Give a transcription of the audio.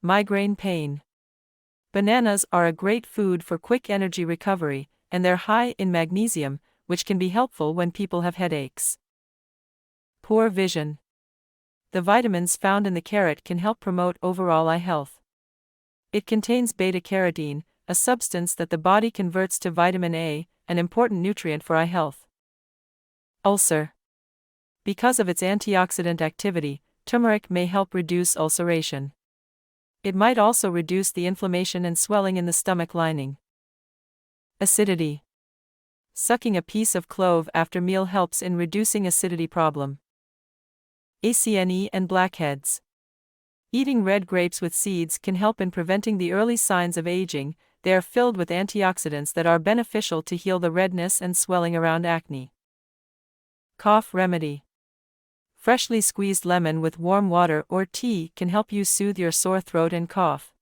Migraine pain. Bananas are a great food for quick energy recovery, and they're high in magnesium, which can be helpful when people have headaches. Poor vision. The vitamins found in the carrot can help promote overall eye health. It contains beta-carotene, a substance that the body converts to vitamin A, an important nutrient for eye health. Ulcer. Because of its antioxidant activity, turmeric may help reduce ulceration. It might also reduce the inflammation and swelling in the stomach lining. Acidity. Sucking a piece of clove after meal helps in reducing acidity problem. Acne and blackheads. Eating red grapes with seeds can help in preventing the early signs of aging. They are filled with antioxidants that are beneficial to heal the redness and swelling around acne. Cough remedy. Freshly squeezed lemon with warm water or tea can help you soothe your sore throat and cough.